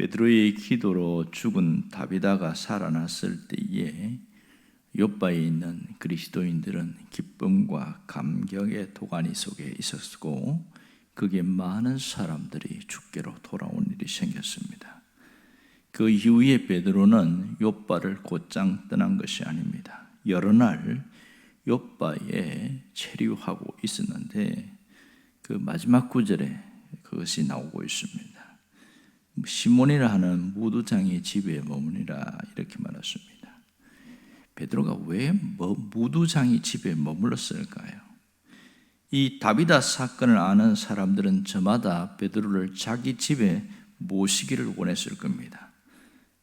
베드로의 기도로 죽은 다비다가 살아났을 때에 욥바에 있는 그리스도인들은 기쁨과 감격의 도가니 속에 있었고 그게 많은 사람들이 주께로 돌아온 일이 생겼습니다. 그 이후에 베드로는 욥바를 곧장 떠난 것이 아닙니다. 여러 날 욥바에 체류하고 있었는데 그 마지막 구절에 그것이 나오고 있습니다. 시몬이라 하는 무두장의 집에 머무니라 이렇게 말했습니다. 베드로가 왜 무두장의 집에 머물렀을까요? 이 다비다 사건을 아는 사람들은 저마다 베드로를 자기 집에 모시기를 원했을 겁니다.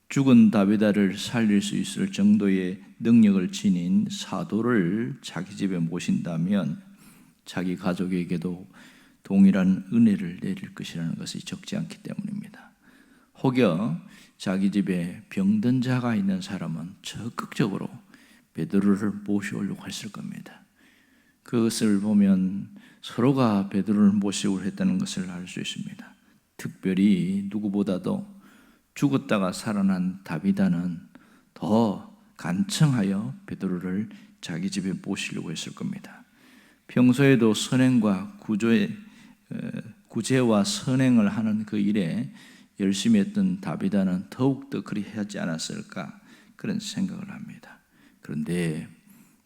죽은 다비다를 살릴 수 있을 정도의 능력을 지닌 사도를 자기 집에 모신다면 자기 가족에게도 동일한 은혜를 내릴 것이라는 것이 적지 않기 때문입니다. 혹여 자기 집에 병든 자가 있는 사람은 적극적으로 베드로를 모셔오려고 했을 겁니다. 그것을 보면 서로가 베드로를 모시려고 했다는 것을 알 수 있습니다. 특별히 누구보다도 죽었다가 살아난 다비다는 더 간청하여 베드로를 자기 집에 모시려고 했을 겁니다. 평소에도 선행과 구제와 선행을 하는 그 일에 열심히 했던 다비다는 더욱더 그리 하지 않았을까 그런 생각을 합니다. 그런데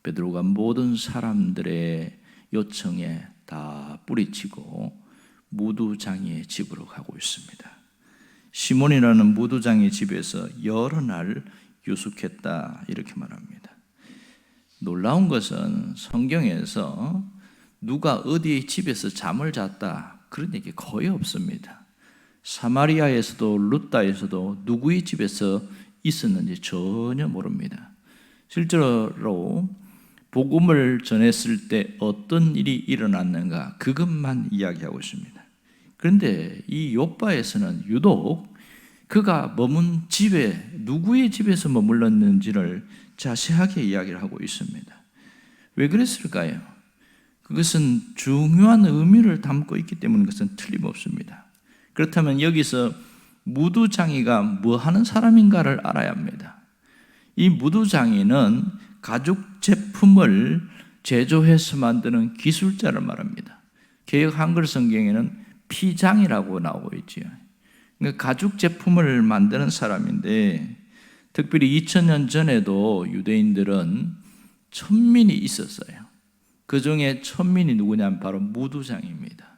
베드로가 모든 사람들의 요청에 다 뿌리치고 무두장이의 집으로 가고 있습니다. 시몬이라는 무두장의 집에서 여러 날 유숙했다 이렇게 말합니다. 놀라운 것은 성경에서 누가 어디의 집에서 잠을 잤다 그런 얘기 거의 없습니다. 사마리아에서도 루다에서도 누구의 집에서 있었는지 전혀 모릅니다. 실제로 복음을 전했을 때 어떤 일이 일어났는가 그것만 이야기하고 있습니다. 그런데 이 욥바에서는 유독 그가 머문 집에 누구의 집에서 머물렀는지를 자세하게 이야기를 하고 있습니다. 왜 그랬을까요? 그것은 중요한 의미를 담고 있기 때문인 것은 틀림없습니다. 그렇다면 여기서 무두장이가 뭐 하는 사람인가를 알아야 합니다. 이 무두장이는 가죽 제품을 제조해서 만드는 기술자를 말합니다. 개역 한글 성경에는 피장이라고 나오고 있지요. 그러니까 가죽 제품을 만드는 사람인데 특별히 2000년 전에도 유대인들은 천민이 있었어요. 그 중에 천민이 누구냐면 바로 무두장입니다.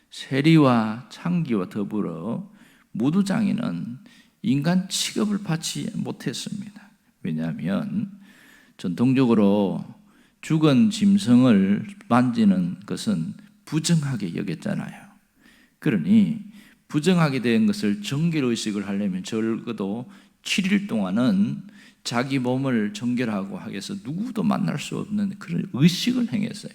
세리와 창기와 더불어 무두장이는 인간 취급을 받지 못했습니다. 왜냐하면 전통적으로 죽은 짐승을 만지는 것은 부정하게 여겼잖아요. 그러니 부정하게 된 것을 정결의식을 하려면 적어도 7일 동안은 자기 몸을 정결하고 하기 위해서 누구도 만날 수 없는 그런 의식을 행했어요.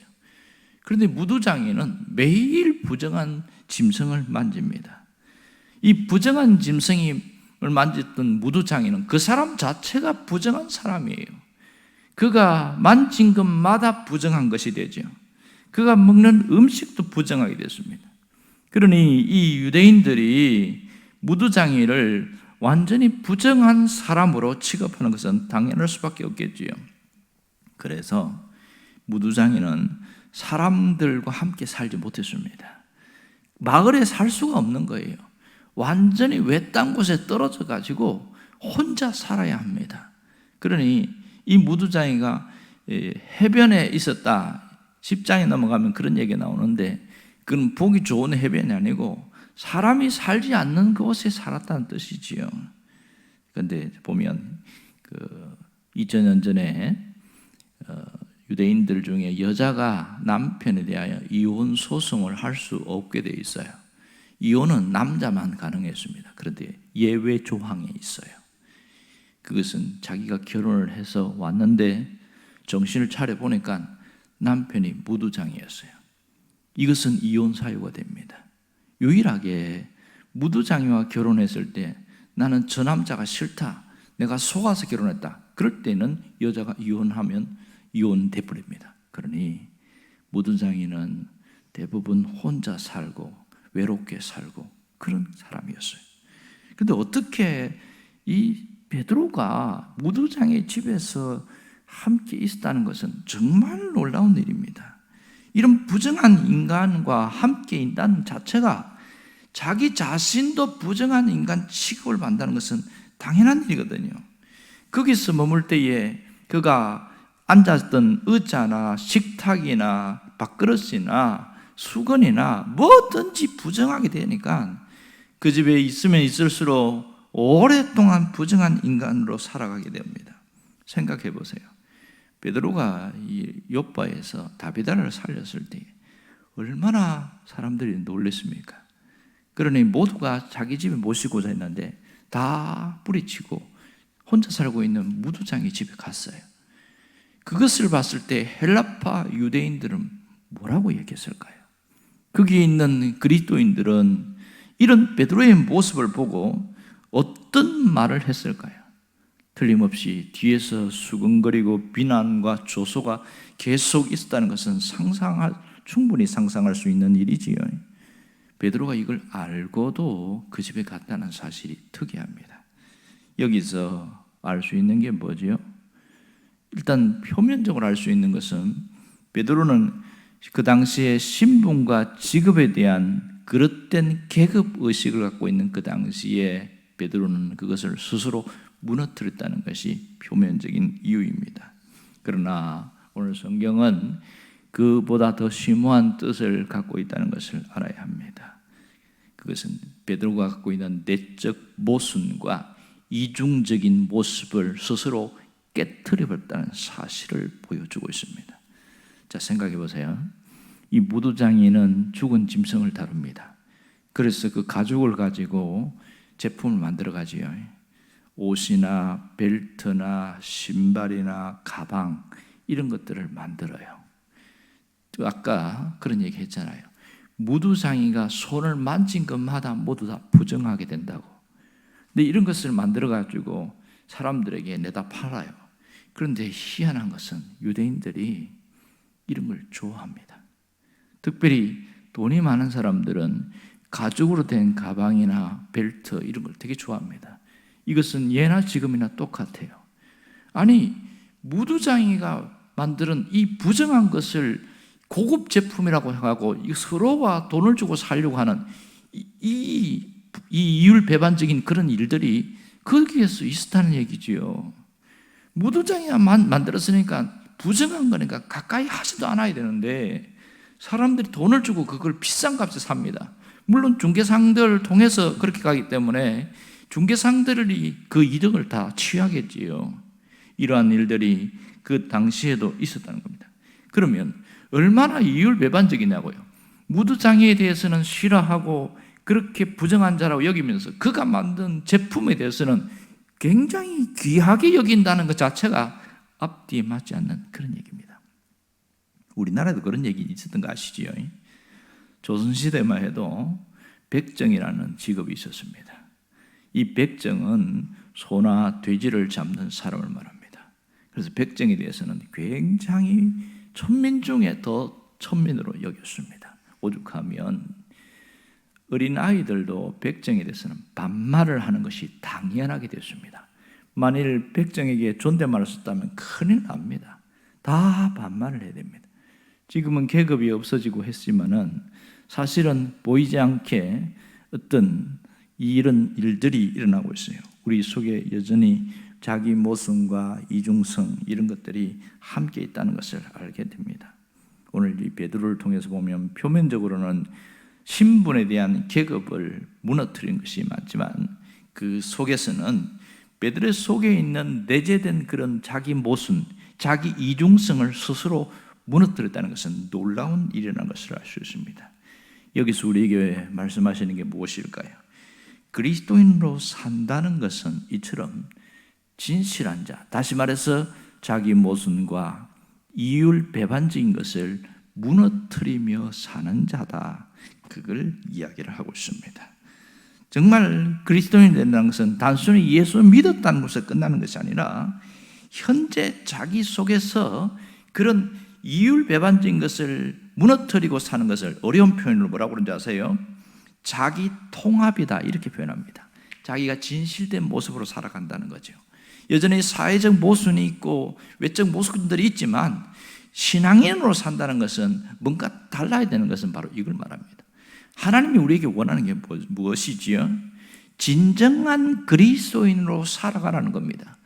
그런데 무두장이는 매일 부정한 짐승을 만집니다. 이 부정한 짐승을 만졌던 무두장이는 그 사람 자체가 부정한 사람이에요. 그가 만진 것마다 부정한 것이 되죠. 그가 먹는 음식도 부정하게 됐습니다. 그러니 이 유대인들이 무두장이를 완전히 부정한 사람으로 취급하는 것은 당연할 수밖에 없겠지요. 그래서 무두장이는 사람들과 함께 살지 못했습니다. 마을에 살 수가 없는 거예요. 완전히 외딴 곳에 떨어져 가지고 혼자 살아야 합니다. 그러니 이 무두장이가 해변에 있었다. 10장에 넘어가면 그런 얘기가 나오는데 그건 보기 좋은 해변이 아니고 사람이 살지 않는 곳에 살았다는 뜻이지요. 그런데 보면 2000년 전에 유대인들 중에 여자가 남편에 대하여 이혼 소송을 할 수 없게 되어 있어요. 이혼은 남자만 가능했습니다. 그런데 예외 조항이 있어요. 그것은 자기가 결혼을 해서 왔는데 정신을 차려 보니까 남편이 무두장이었어요. 이것은 이혼 사유가 됩니다. 유일하게 무두장이와 결혼했을 때 나는 저 남자가 싫다, 내가 속아서 결혼했다, 그럴 때는 여자가 이혼하면 이혼돼 버립니다. 그러니 무두장이는 대부분 혼자 살고 외롭게 살고 그런 사람이었어요. 그런데 어떻게 이 베드로가 무두장의 집에서 함께 있었다는 것은 정말 놀라운 일입니다. 이런 부정한 인간과 함께 있다는 자체가 자기 자신도 부정한 인간 취급을 받는다는 것은 당연한 일이거든요. 거기서 머물 때에 그가 앉았던 의자나 식탁이나 밥그릇이나 수건이나 뭐든지 부정하게 되니까 그 집에 있으면 있을수록 오랫동안 부정한 인간으로 살아가게 됩니다. 생각해 보세요. 베드로가 이 욥바에서 다비다를 살렸을 때 얼마나 사람들이 놀랐습니까? 그러니 모두가 자기 집에 모시고자 했는데 다 뿌리치고 혼자 살고 있는 무두장의 집에 갔어요. 그것을 봤을 때 헬라파 유대인들은 뭐라고 얘기했을까요? 거기에 있는 그리스도인들은 이런 베드로의 모습을 보고 어떤 말을 했을까요? 틀림없이 뒤에서 수근거리고 비난과 조소가 계속 있었다는 것은 충분히 상상할 수 있는 일이지요. 베드로가 이걸 알고도 그 집에 갔다는 사실이 특이합니다. 여기서 알 수 있는 게 뭐지요? 일단 표면적으로 알 수 있는 것은 베드로는 그 당시에 신분과 직업에 대한 그릇된 계급 의식을 갖고 있는 그 당시에 베드로는 그것을 스스로 무너뜨렸다는 것이 표면적인 이유입니다. 그러나 오늘 성경은 그보다 더 심오한 뜻을 갖고 있다는 것을 알아야 합니다. 그것은 베드로가 갖고 있는 내적 모순과 이중적인 모습을 스스로 깨트려버렸다는 사실을 보여주고 있습니다. 자, 생각해 보세요. 이 무두장이는 죽은 짐승을 다룹니다. 그래서 그 가죽을 가지고 제품을 만들어 가지요. 옷이나 벨트나 신발이나 가방 이런 것들을 만들어요. 아까 그런 얘기 했잖아요. 무두장이가 손을 만진 것마다 모두 다 부정하게 된다고. 근데 이런 것을 만들어 가지고 사람들에게 내다 팔아요. 그런데 희한한 것은 유대인들이 이런 걸 좋아합니다. 특별히 돈이 많은 사람들은 가죽으로 된 가방이나 벨트 이런 걸 되게 좋아합니다. 이것은 예나 지금이나 똑같아요. 아니, 무두장이가 만드는 이 부정한 것을 고급 제품이라고 하고 서로가 돈을 주고 살려고 하는 이 이율배반적인 그런 일들이 거기에서 있었다는 얘기지요. 무두장이야 만들었으니까 부정한 거니까 가까이 하지도 않아야 되는데 사람들이 돈을 주고 그걸 비싼 값에 삽니다. 물론 중개상들을 통해서 그렇게 가기 때문에 중개상들이 그 이득을 다 취하겠지요. 이러한 일들이 그 당시에도 있었다는 겁니다. 그러면 얼마나 이율배반적이냐고요. 무두장이에 대해서는 싫어하고 그렇게 부정한 자라고 여기면서 그가 만든 제품에 대해서는 굉장히 귀하게 여긴다는 것 자체가 앞뒤에 맞지 않는 그런 얘기입니다. 우리나라에도 그런 얘기 있었던 거 아시지요? 조선시대만 해도 백정이라는 직업이 있었습니다. 이 백정은 소나 돼지를 잡는 사람을 말합니다. 그래서 백정에 대해서는 굉장히 천민 중에 더 천민으로 여겼습니다. 오죽하면 어린 아이들도 백정에 대해서는 반말을 하는 것이 당연하게 됐습니다. 만일 백정에게 존댓말을 썼다면 큰일 납니다. 다 반말을 해야 됩니다. 지금은 계급이 없어지고 했지만은 사실은 보이지 않게 어떤 이런 일들이 일어나고 있어요. 우리 속에 여전히 자기 모순과 이중성 이런 것들이 함께 있다는 것을 알게 됩니다. 오늘 이 베드로를 통해서 보면 표면적으로는 신분에 대한 계급을 무너뜨린 것이 맞지만 그 속에서는 베드로 속에 있는 내재된 그런 자기 모순, 자기 이중성을 스스로 무너뜨렸다는 것은 놀라운 일이라는 것을 알 수 있습니다. 여기서 우리에게 말씀하시는 게 무엇일까요? 그리스도인으로 산다는 것은 이처럼 진실한 자, 다시 말해서 자기 모순과 이율배반적인 것을 무너뜨리며 사는 자다. 그걸 이야기를 하고 있습니다. 정말 그리스도인이 된다는 것은 단순히 예수를 믿었다는 것에 끝나는 것이 아니라 현재 자기 속에서 그런 이율배반적인 것을 무너뜨리고 사는 것을 어려운 표현으로 뭐라고 그러는지 아세요? 자기 통합이다 이렇게 표현합니다. 자기가 진실된 모습으로 살아간다는 거죠. 여전히 사회적 모순이 있고 외적 모순들이 있지만 신앙인으로 산다는 것은 뭔가 달라야 되는 것은 바로 이걸 말합니다. 하나님이 우리에게 원하는 게 무엇이지요? 진정한 그리스도인으로 살아가라는 겁니다.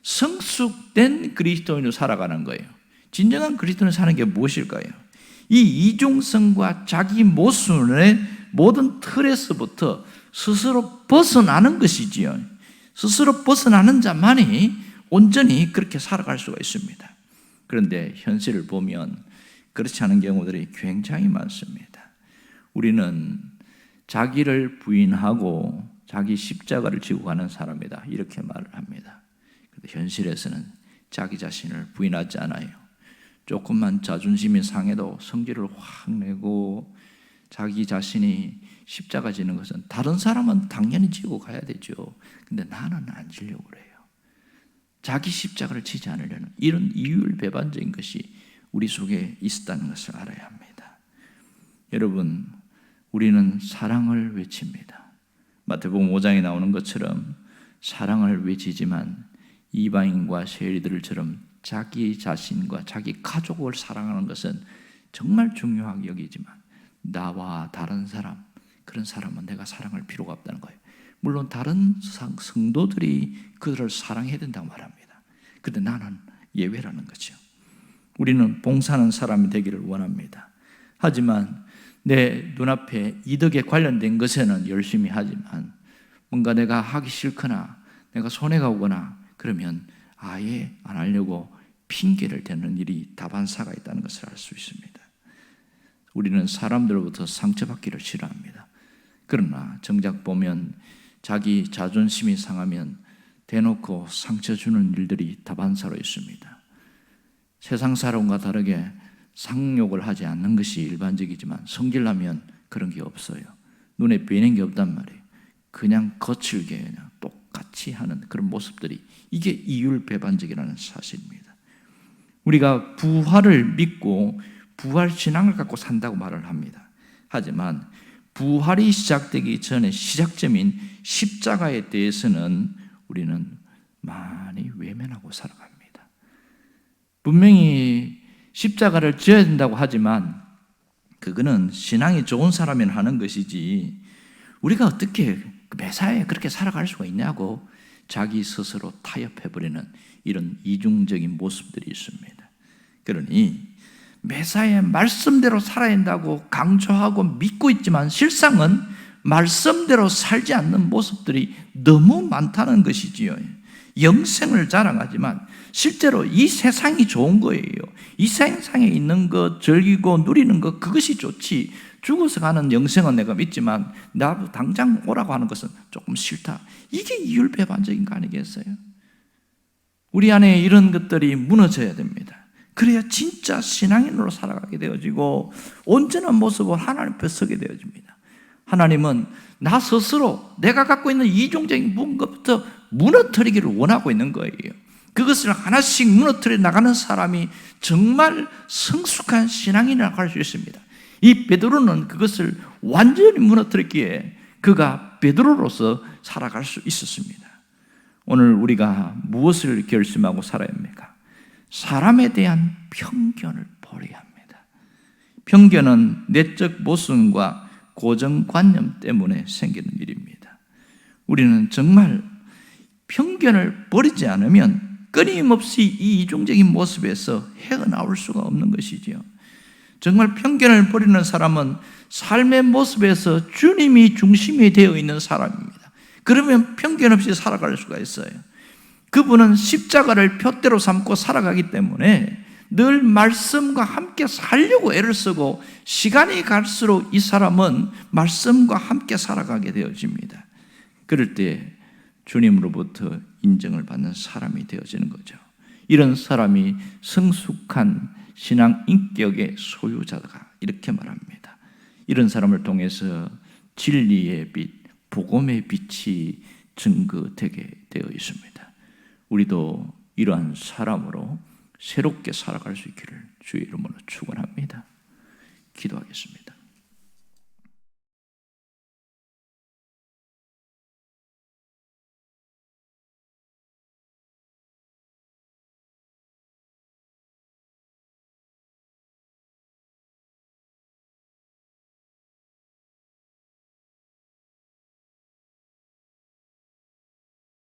성숙된 그리스도인으로 살아가는 거예요. 진정한 그리스도인으로 사는 게 무엇일까요? 이 이중성과 자기 모순의 모든 틀에서부터 스스로 벗어나는 것이지요. 스스로 벗어나는 자만이 온전히 그렇게 살아갈 수가 있습니다. 그런데 현실을 보면 그렇지 않은 경우들이 굉장히 많습니다. 우리는 자기를 부인하고 자기 십자가를 지고 가는 사람이다, 이렇게 말을 합니다. 그런데 현실에서는 자기 자신을 부인하지 않아요. 조금만 자존심이 상해도 성질을 확 내고 자기 자신이 십자가 지는 것은 다른 사람은 당연히 지고 가야 되죠. 근데 나는 안 지려고 그래요. 자기 십자가를 지지 않으려는 이런 이율배반적인 것이 우리 속에 있었다는 것을 알아야 합니다. 여러분, 우리는 사랑을 외칩니다. 마태복음 5장에 나오는 것처럼 사랑을 외치지만 이방인과 세리들처럼 자기 자신과 자기 가족을 사랑하는 것은 정말 중요하게 여기지만 나와 다른 사람, 그런 사람은 내가 사랑할 필요가 없다는 거예요. 물론 다른 성도들이 그들을 사랑해야 된다고 말합니다. 그런데 나는 예외라는 거죠. 우리는 봉사하는 사람이 되기를 원합니다. 하지만 내 눈앞에 이득에 관련된 것에는 열심히 하지만 뭔가 내가 하기 싫거나 내가 손해가 오거나 그러면 아예 안 하려고 핑계를 대는 일이 다반사가 있다는 것을 알 수 있습니다. 우리는 사람들로부터 상처받기를 싫어합니다. 그러나 정작 보면 자기 자존심이 상하면 대놓고 상처 주는 일들이 다반사로 있습니다. 세상 사람과 다르게 상욕을 하지 않는 것이 일반적이지만 성질나면 그런 게 없어요. 눈에 보이는 게 없단 말이에요. 그냥 거칠게 그냥 똑같이 하는 그런 모습들이, 이게 이율배반적이라는 사실입니다. 우리가 부활을 믿고 부활 신앙을 갖고 산다고 말을 합니다. 하지만 부활이 시작되기 전에 시작점인 십자가에 대해서는 우리는 많이 외면하고 살아갑니다. 분명히 십자가를 지어야 된다고 하지만 그거는 신앙이 좋은 사람이 하는 것이지 우리가 어떻게 매사에 그렇게 살아갈 수가 있냐고 자기 스스로 타협해버리는 이런 이중적인 모습들이 있습니다. 그러니 매사에 말씀대로 살아야 한다고 강조하고 믿고 있지만 실상은 말씀대로 살지 않는 모습들이 너무 많다는 것이지요. 영생을 자랑하지만 실제로 이 세상이 좋은 거예요. 이 세상에 있는 것 즐기고 누리는 것, 그것이 좋지, 죽어서 가는 영생은 내가 믿지만 나도 당장 오라고 하는 것은 조금 싫다, 이게 이율배반적인 거 아니겠어요? 우리 안에 이런 것들이 무너져야 됩니다. 그래야 진짜 신앙인으로 살아가게 되어지고 온전한 모습으로 하나님 앞에 서게 되어집니다. 하나님은 나 스스로 내가 갖고 있는 이중적인 것부터 무너뜨리기를 원하고 있는 거예요. 그것을 하나씩 무너뜨려 나가는 사람이 정말 성숙한 신앙인이라고 할 수 있습니다. 이 베드로는 그것을 완전히 무너뜨렸기에 그가 베드로로서 살아갈 수 있었습니다. 오늘 우리가 무엇을 결심하고 살아야 합니까? 사람에 대한 편견을 버려야 합니다. 편견은 내적 모순과 고정관념 때문에 생기는 일입니다. 우리는 정말 편견을 버리지 않으면 끊임없이 이 이중적인 모습에서 헤어나올 수가 없는 것이지요. 정말 편견을 버리는 사람은 삶의 모습에서 주님이 중심이 되어 있는 사람입니다. 그러면 편견 없이 살아갈 수가 있어요. 그분은 십자가를 표대로 삼고 살아가기 때문에 늘 말씀과 함께 살려고 애를 쓰고 시간이 갈수록 이 사람은 말씀과 함께 살아가게 되어집니다. 그럴 때 주님으로부터 인정을 받는 사람이 되어지는 거죠. 이런 사람이 성숙한 신앙 인격의 소유자가 이렇게 말합니다. 이런 사람을 통해서 진리의 빛, 복음의 빛이 증거되게 되어 있습니다. 우리도 이러한 사람으로 새롭게 살아갈 수 있기를 주의 이름으로 축원합니다. 기도하겠습니다.